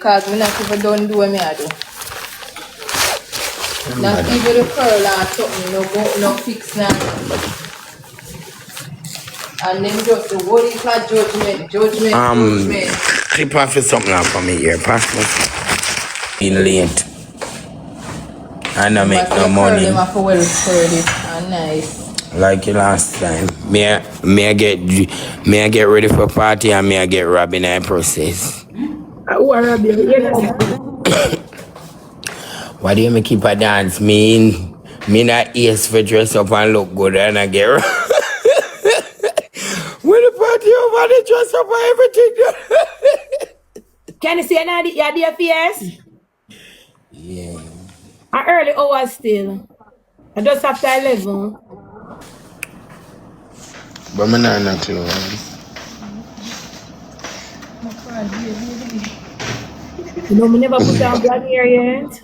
Because I not even done do what I do. Not even the curl or something, no fix now. And then just the whole heap of judgment. Clip off something out for me here, Pastor. In late. And I make no money. Them have well curl it and nice. Like the last time. May I get ready for party and may I get robbed in that process. Who are you? Why do you keep a dance? Me not ace for dress up and look good and I get robbed. When the party over, they dress up and everything. Can you see your dear face? Yeah. An early hours still. I just after 11. But I'm not close. You know, me never put on blonde hair yet.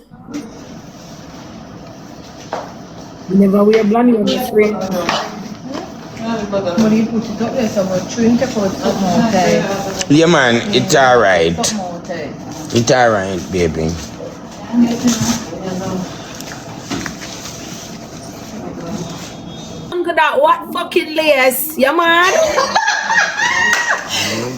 Me never wear blonde hair, my friend. When you put it up there, so much trim to put something more tight. Yeah, man, it's alright. It's alright, baby. Look at that, what fucking lace, yeah, man?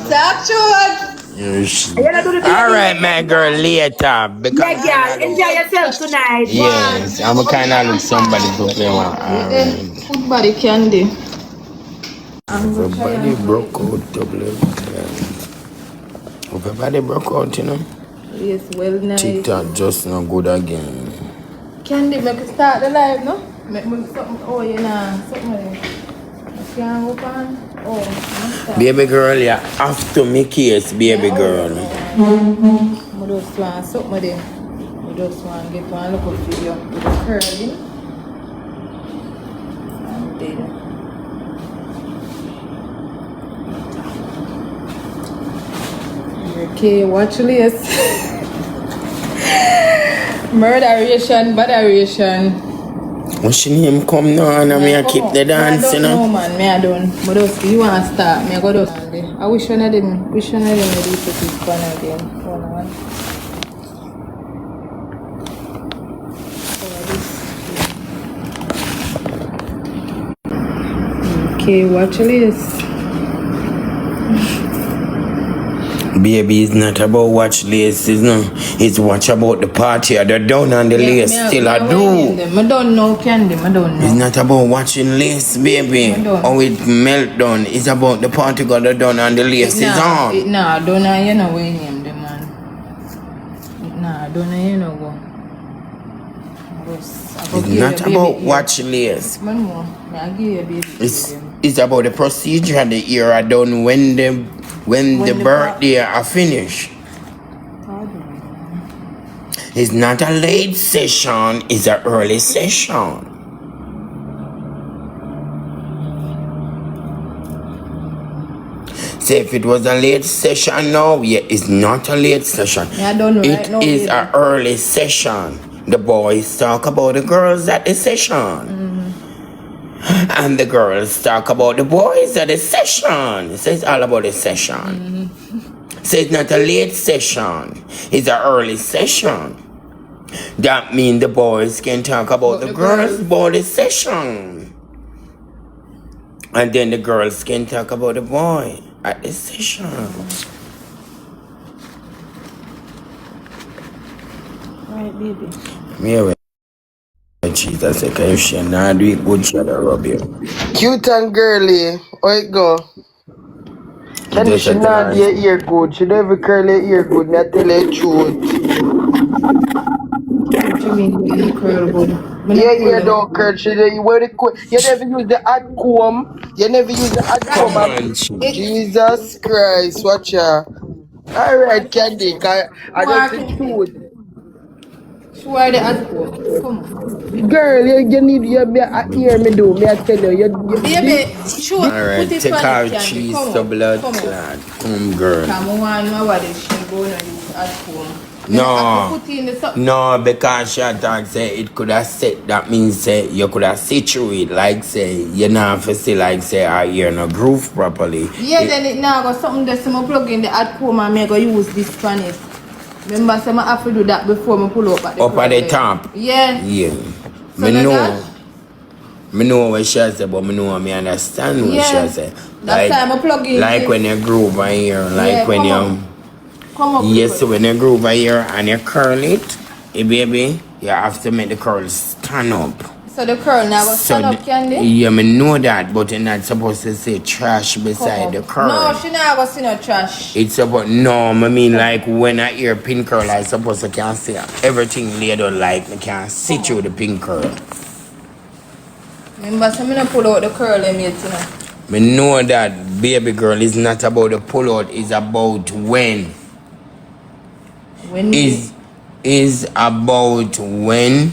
Talk short. Alright, my girl, later. Because Yeah, girl, enjoy yourself tonight. yes, I'm a kind of look somebody to play one. Food body candy. Everybody broke out, double. Everybody broke out, you know. Yes, well nice. TikTok just not good again. Candy, make us start the live, no? Make me something, oh, you know, something like that. You can't open? Oh, baby girl, you have to make case, baby girl. I just want something there. I just want to get one look up video with the curling. And then. Okay, watch this. Murderation, botheration. When she name come now and I keep the dance, you know? No man, me I don't. But just, you want to start, me I go down. I wish I didn't do this one again. One. Okay, watch this. Baby, it's not about watch laces, no. It's watch about the party. They're down on the lace. Still I do. I don't know candy. I don't know. It's not about watching lace, baby. Or it melt down. It's about the party got done on the lace. It's on. Nah, don't know you know when him the man. Nah, don't know you know go. It's not about watch lace. One more. I give you a baby. It's about the procedure the era done when the birthday are finished. It's not a late session, it's an early session. Say if it was a late session now, yeah, it's not a late session. Yeah, I don't know. It is an early session. The boys talk about the girls at the session. And the girls talk about the boys at the session. So it's all about the session. So it's not a late session. It's an early session. That means the boys can talk about the girls about the session. And then the girls can talk about the boy at the session. Right, baby. Yeah, Jesus, I can share now. Do it good, share the rub you. Cute and girly. How it go? Can she not your ear good? She never curl her ear good. Me I tell her truth. What you mean you curl good? Your ear don't curl. She wear the you never use the hot comb. You never use the hot comb. Jesus Christ, watch ya. Alright, Candy. I don't think truth. Swear the hot comb. Come on. Girl, you need you hear me do. Me I tell you. Baby, sure. Alright, take out cheese to blood clot. Girl. Come on, my body she go and use hot comb. No, because she thought say it could have set. That means say you could have situate like say you know if you see like say our ear no groove properly. Yeah, then it now got something that some plug in the hot comb and me go use this pan it. Remember, so I have to do that before I pull up at the Up at the curl. top. Yeah. Yeah. So Me like know. that? Me know what she say, but me know me understand what Yeah. she say. That's time I plug in. Like this. when you groove over here, like Yeah, when come you up. Come up. yes, when you groove over here and you curl it, baby, you have to make the curl stand up. So the curl now will stand up, Candy? Yeah, me know that, but you're not supposed to say trash beside the curl. No, she never see no trash. It's about no, I mean like when I hear pin curl, I suppose I can see everything laid out like I can see through the pin curl. Remember, so I'm gonna pull out the curl in yet, you know. Me know that baby girl is not about the pull out, it's about when. When Is about when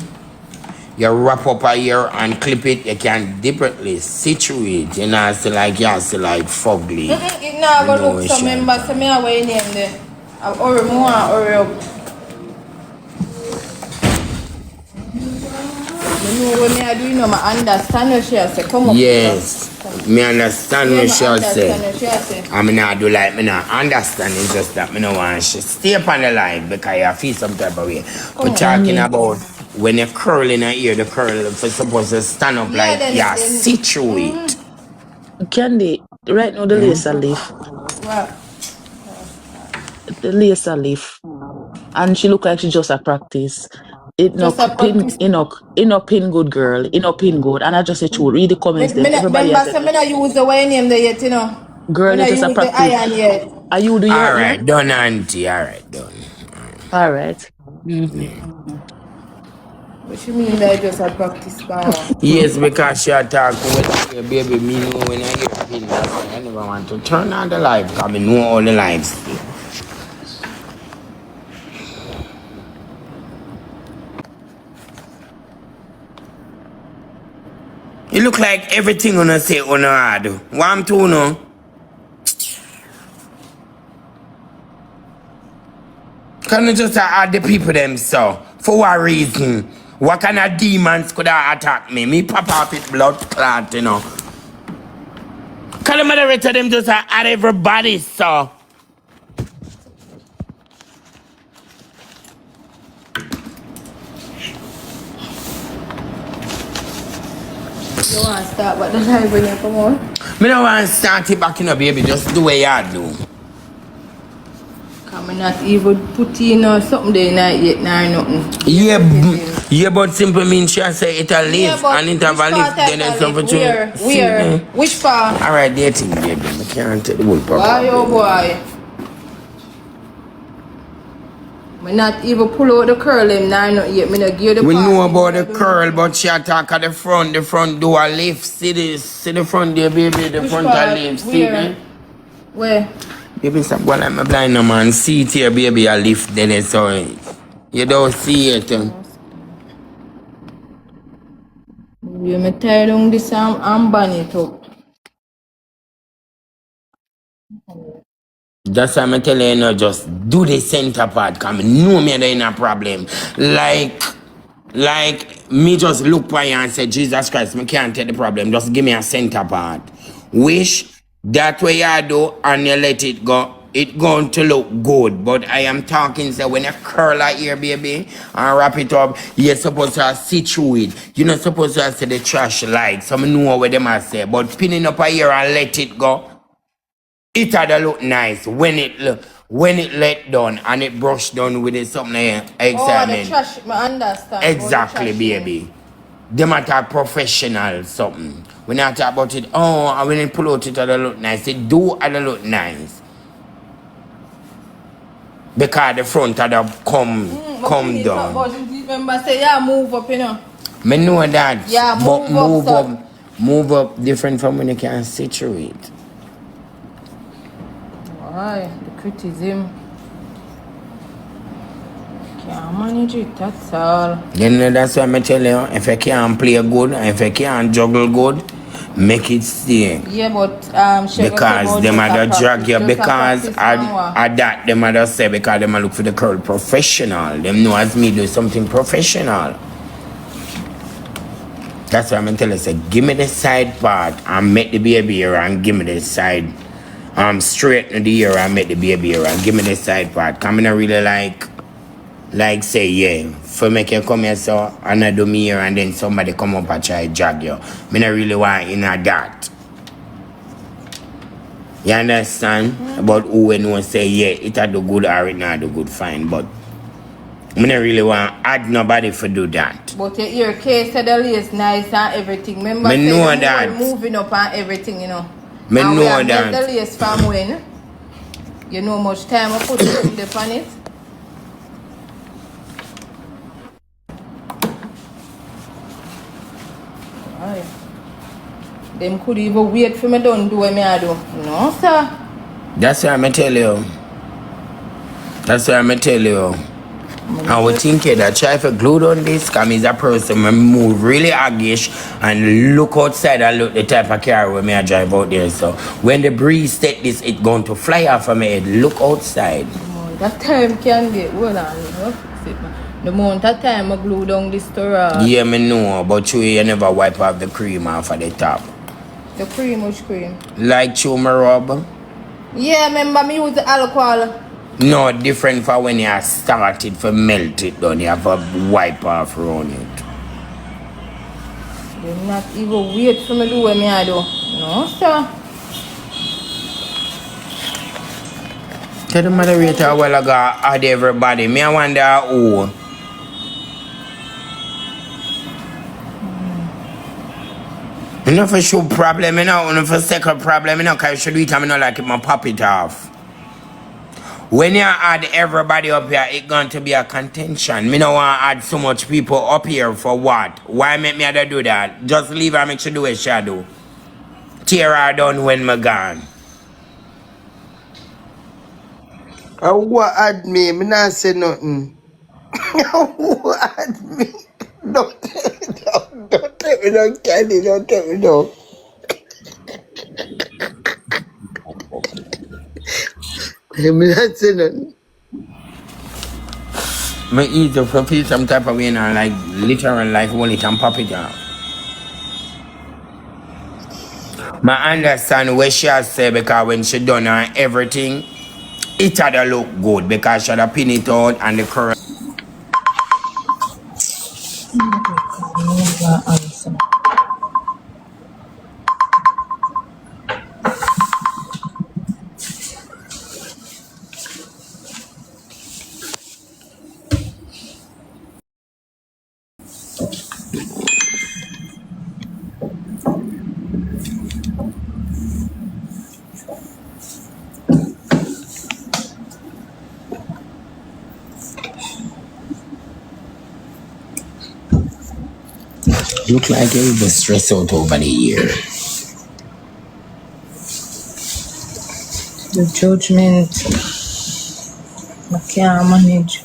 you wrap up a ear and clip it, you can differently situate. You know, it's like you have to like fugly. it now go look so remember, so me away in there. I hurry more, hurry up. You know what me I do, you know, I understand what she say. Come up. Yes. Me understand what she say. Say. I mean, I do like me not understand. It's just that me no want she stay upon the line because I feel some type of way. We're talking about when you're curling a ear, the curl is supposed to stand up like you situate. Candy, right now the lace are leaf. What? The lace are leaf. And she look like she just a practice. It no pin, pin good girl, pin good. And I just say true, read the comments then. Everybody has to me use the way name there yet, you know. Girl, it is a practice. Iron yet. Are you do your Alright, done auntie, alright, done. Alright. What you mean by just a practice power? Yes, because she talk with your baby, me know when I hear pin, that's why I never want to turn on the light because I know all the lights. You look like everything on say on hard. What I'm to know? Can you just add the people them so? For what reason? What kind of demons could have attacked me? Me pop off it blood clot, you know. Can the moderator them just add everybody so? You want to start but the live when you come on? Me don't want to start it back in a baby, just do what you do. Come not even put in or something there not yet, nothing. Yeah, but simple means she say it a live and it have a live, then there's something to Where? Which part? Alright, dating baby, I can't take the whole problem. Why, oh boy? Me not even pull out the curl him not yet. Me not give the We part. know about the curl, but she attack at the front door lift. See the front there, baby, the Which front part? lift. See it? Where? Baby, stop going like my blind no man. See it here, baby, I lift then so you don't see it. You me tie down this and burn it up. That's why I'm telling you, no, just do the center part, cause me know me there ain't a problem. Like me just look by you and say, Jesus Christ, me can't take the problem. Just give me a center part. Wish that way you do and you let it go. It going to look good, but I am talking so when you curl out here, baby, and wrap it up, you're supposed to situate. You're not supposed to say the trash like. Some know what them I say, but pinning up a here and let it go. It had to look nice when it let down and it brushed down with it something like examine. Oh, the trash, I understand. Exactly, baby. Them are talk professional something. When I talk about it, and when it pull out it had to look nice. It do had to look nice. Because the front had to come down. But remember say yeah, move up, you know. Me know that. Yeah, but move up. Move up different from when you can situate. Why? The criticism. Can't manage it, that's all. Then that's why I tell you, if you can't play good, if you can't juggle good, make it stay. Yeah, but because them other drag you because at that them other say because them look for the curl professional. Them know as me do something professional. That's why I'm telling you, say, give me the side part and make the baby here and give me the side. Straighten the ear and make the baby here and give me the side part. Cause I really like like say, yeah, for make you come here so and I do me here and then somebody come up and try drag you. Me not really want in a that. You understand? About who we know say, yeah, it a do good or it not do good, fine. But me not really want add nobody for do that. But your case said the lace nice and everything. Remember, Me know say the that. whole moving up and everything, you know. Me and know we have that. the lace from when. You know much time I put something on it. Aye. Them could even wait for me don't do what me I do. No, sir. That's what I'm tell you. That's what I'm tell you. I would think that try to glue on this because he's a person who move really aggish and look outside and look the type of car where me I drive out there. So when the breeze take this, it's going to fly off of my head. Look outside. That time can get hold on. Fix it, man. The amount of time I glue down this store. Yeah, me know, but you never wipe off the cream off of the top. The cream, which cream? Like chew my rub? Yeah, remember me use the alcohol. No, different for when you start it for melt it down. You have to wipe off around it. They not even wait for me do what me I do. No, sir. Tell the moderator a while ago, add everybody. Me I wonder who. Enough for shoe problem, enough for second problem, because you should do it and I not like it, I pop it off. When you add everybody up here, it's going to be a contention. Me no want to add so much people up here for what? Why make me have to do that? Just leave her, make she do what she do. Tear her down when me gone. Who add me? Me not say nothing. Who add me? Don't tell me, don't Candy, don't tell me, no. Me not say nothing. Me easy for feel some type of way now, like literal like hold it and pop it off. I understand what she has said because when she done her everything, it had to look good because she had to pin it out and the curl. Look like you was stressed out over the year. The judgment. I can't manage.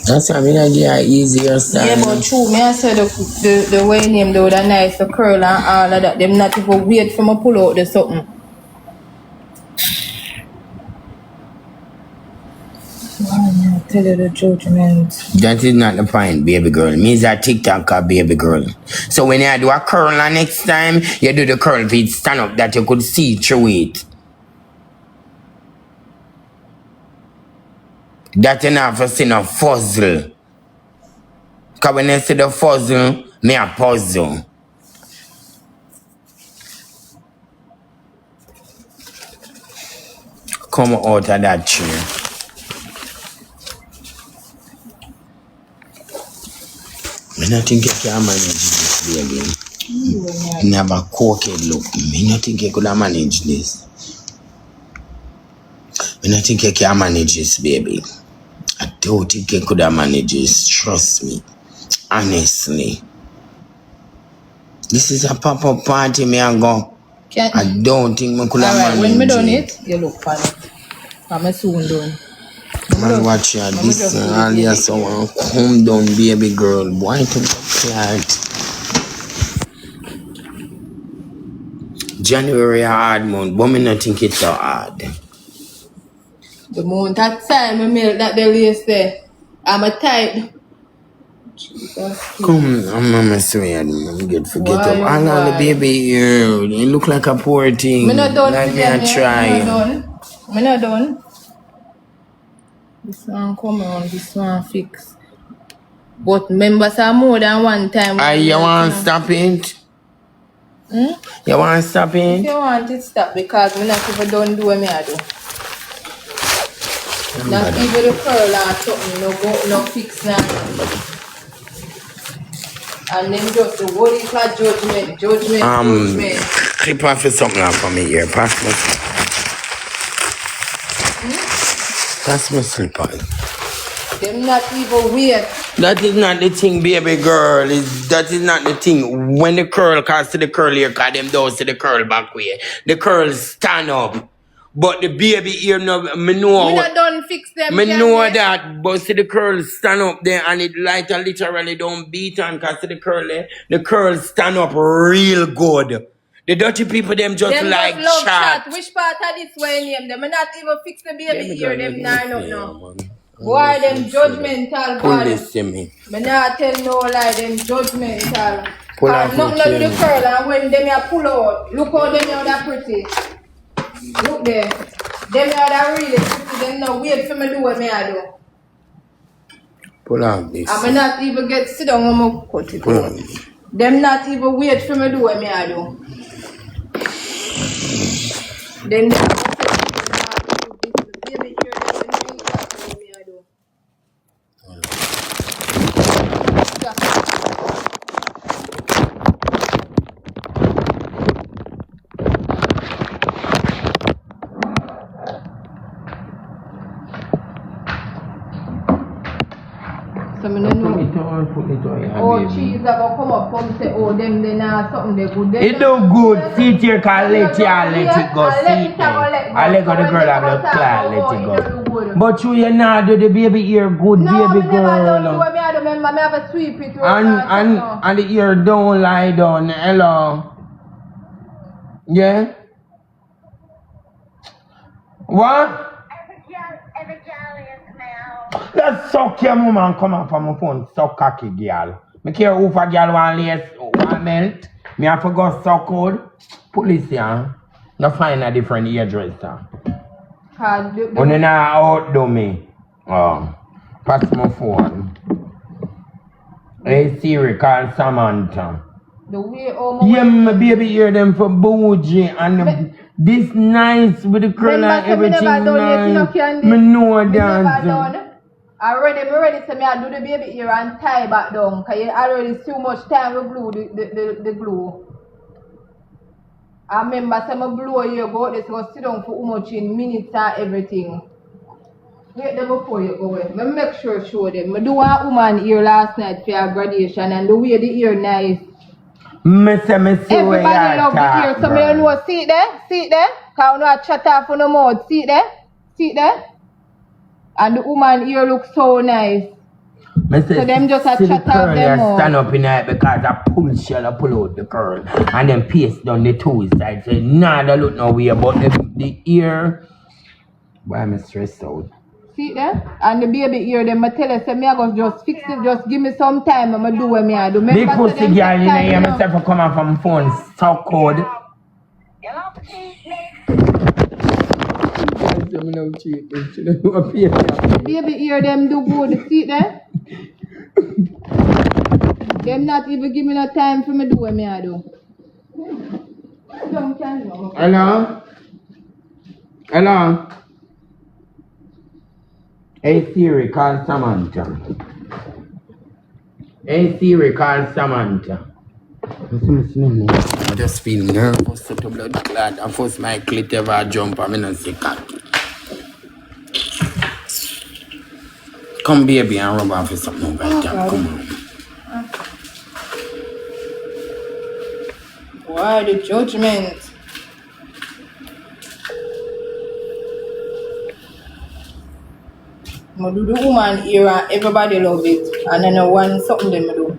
That's why I mean I get an easier style. Yeah, but true, me I said the way name though, the nice, the curl and all of that. Them not even wait for me pull out the something. I tell you the judgment. That is not the point, baby girl. Me is a TikToker, baby girl. So when you do a curl and next time, you do the curl feet stand up that you could see through it. That you not for see no fuzzle. Because when you see the fuzzle, me a puzzle. Come out of that chair. I don't think you can manage this, baby. Never cooked look. I don't think you could manage this. I don't think you can manage this, baby. I don't think you could manage this. Trust me. Honestly. This is a pop-up party, me and go. I don't think I could manage it. When me done it, you look for it. I'm soon done. Man, watch ya. This alias someone come down, baby girl. Why to quiet? January a hard month, but me not think it's so hard. The month that time I milk that the lace there, I'm a type. Come, I'm swear, I'm good for get up. I know the baby here. You look like a poor thing. Me not done like me today, I try. Me not done. This one come on, this one fix. But members are more than one time. You want to stop it? Hmm? You want to stop If it? you want it, stop because me not even don't do what me I do. Not even the curl or something, no fix now. And then just the what is like judgment. Clip off something off for me here. Pass my slippers. Them not even weird. That is not the thing, baby girl. That is not the thing. When the curl cause to the curl here, cause them down to the curl back way. The curl stand up. But the baby ear no me know. We not done fix them. Me know that, but see the curl stand up there and it literally don't beat on cause to the curl stand up real good. The dirty people them just them like just love chat. Which part of this way name? Them not even fix the baby ear, them nine up now. Man. Why them judgmental Pull bad? this to me. Me not tell no lie, them judgmental. Pull out Nothing my to the chain. curl and when them a pull out, look how them are that pretty. Look there. Them are that really pretty, them no wait for me do what me I do. Pull out this. I'm not even get sit down and I'm cut it Pull out. out this. Them not even wait for me do what me I do. Then they baby here, them what me I do. So me no know. Put it on. Oh, cheese that go come up come say, oh, them they not something they good. It do good. See it here, can let it go. See it there. I let go the girl have the clad, let it go. But you not do the baby ear good, no, baby me never done do girl. what me I do. Remember, me have a sweep it. And the ear don't lie down. Hello. Yeah? What? Let's suck your mama and come up from my phone. Suck cocky, girl. Me care who for girl want melt. Me have to go suck code. Police, yeah. No find a different hairdresser. When you not outdo me. Oh. Pass my phone. Hey Siri, call Samantha. The way yeah, my baby hear them for bougie and this nice with the curl and everything nice. Me know that. Already, me ready to me I do the baby ear and tie back down. Cause you already too much time to glue the glue. I remember some blow you go this go sit down for how much in minutes and everything. Wait them before you go away. Me make sure show them. Me do a woman ear last night for your graduation and the way the ear nice. Everybody love the ear. So me know see it there? Cause no chat off on the mouth. See it there? And the woman ear looks so nice. So them just a chat off them out. Stand up in it because I pull out the curl and then paste down the two sides. Say nah, that look no way about the ear. Why am I stressed out? See there? And the baby ear, them I tell you, say me I go just fix it, just give me some time, I'ma do what me I do. Big pussy girl, you know, you myself come out from phone, stock code. Baby ear, them do good, see there? Them not even give me no time for me do what me I do. Hello? Hello? Hey Siri, call Samantha. Hey Siri, call Samantha. I just feel nervous to blood clot. I force my clit ever jump. I'm in a sick cat. Come baby and rub off with something right there. Come on. Why the judgment? I do the woman ear and everybody love it. And then I want something them do.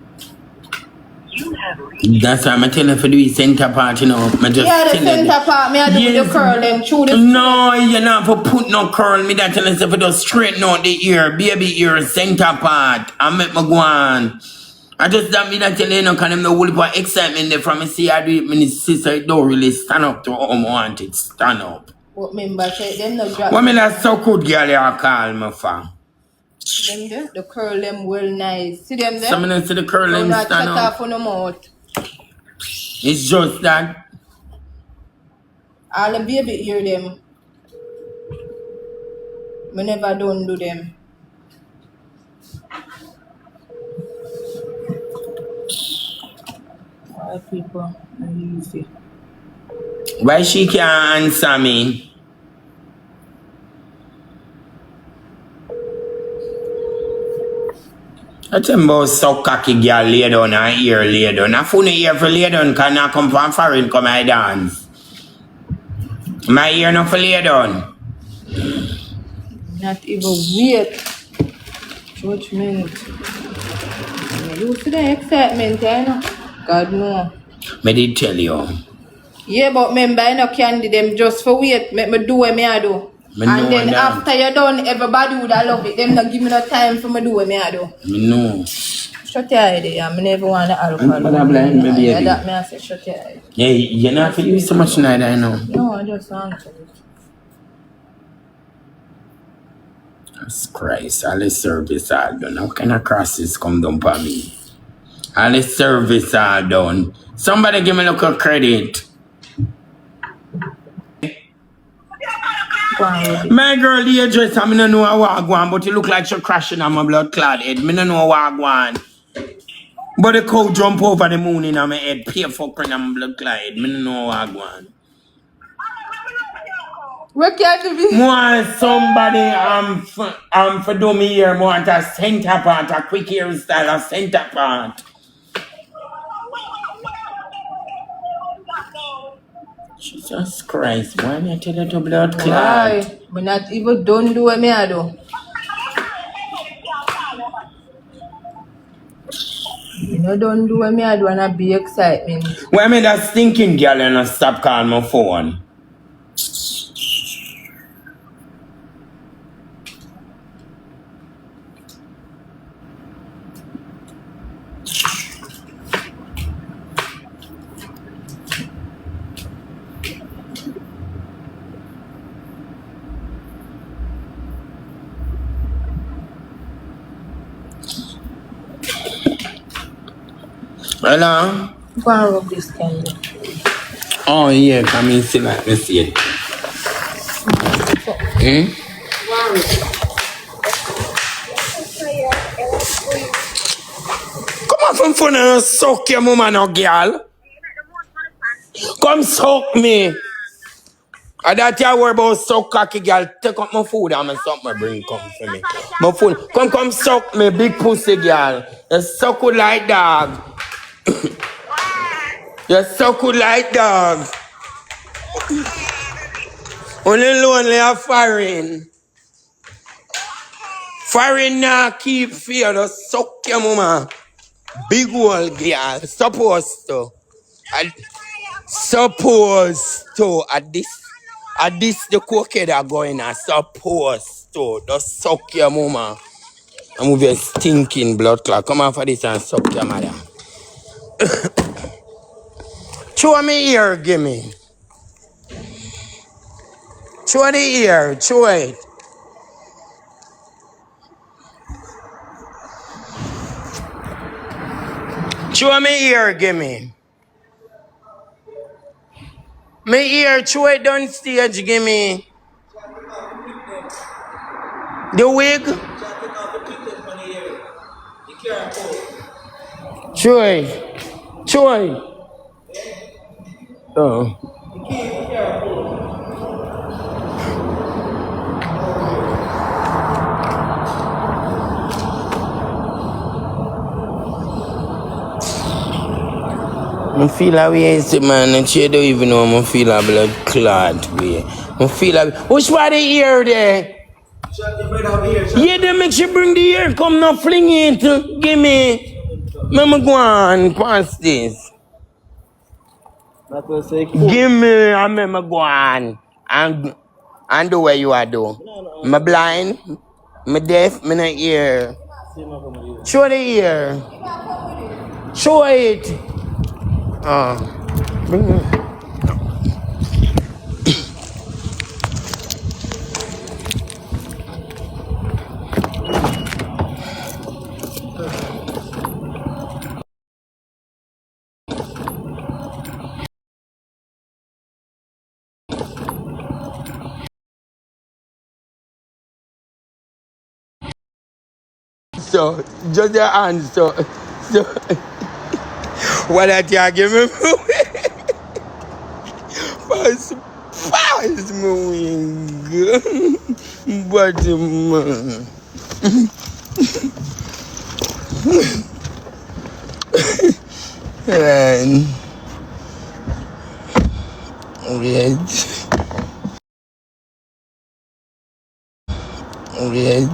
That's why I'm telling you for the center part, you know. I just yeah, the center part, me I do yes. The curl them through the no, you're not for put no curl. Me that telling you for just straighten out the ear, baby ear, center part. I make my go on. I just that me that telling you, know, kind of no whole heap of excitement there from me see I do it, my sister don't really stand up to how I want it, stand up. But remember, say them no drop. What me that so good girl you call me for? Them there, the curl them well nice. See them there? Some of see the curling not stand shut up. off on the mouth. It's just that. All the baby hear them. We never don't do them. All people are easy. Why she can't answer me? I tell you about so cocky girl lay down and ear lay down. I phone ear for lay down can not come from foreign come I dance. My ear not for lay down. Not even wait. Judgment. You see the excitement, you know? God no. Me did tell you. Yeah, but remember, I no candy them just for wait. Make me do what I do. Me and know then that. after you're done, everybody would have love it. Them not give me no time for me do what I do. Me know. Shut your eye there. I never want the alcohol. I'm blind, me baby. Yeah, that me I say shut your eye. Yeah, you're not feeling so much neither, I know. No, I just answer it. Jesus Christ, all the service all done. How kind of crosses come down for me? All the service all done. Somebody give me a little credit. My girl, the address, I don't know how I go on, but it look like she crashing on my blood clot head. I don't know how I go on. But the cow jump over the moon in my head, pay fucking on my blood clot head. I don't know how I go on. What can be? Want somebody for do me here, want a center part, a quick hairstyle, a center part. Jesus Christ, why me tell you to blood clot? Why? Me not even done do what I do. You know don't do what I do and I be excitement. Why me that stinking girl and not stop calling my phone? Hello? Go and rub this candle. Oh yeah, come in, see like me see it. Come on from phone and suck your mama no girl. Come suck me. I that you worry about suck cocky girl. Take up my food and my something my bring come for me. My food. Come suck me, big pussy girl. You suck good like dog. You suck good like dog. Only lonely are foreign. Foreign now keep fear. Just suck your mama. Big old girl. Supposed to. Supposed to. At this the cocaine are going on. Supposed to. Just suck your mama. And move your stinking blood clot. Come on for this and suck your mother. Show me ear, give me. Show the ear. Show it. Show me ear, give me. Me ear, show it down stage, give me. The wig. Show it. Show it. Oh. I feel a way, man, and she don't even know I feel a blood clot way. I feel a which one the ear there? Yeah, they make she bring the ear, come now fling it. Give me. Mama go on, pass this. Give me, I remember go on. And do what you are do. I'm blind, I'm deaf, I'm not ear. Show the ear. Show it. Bring it. so. Just your hands, so. So. What that you give me? Fast, fast moving. But, and red, red.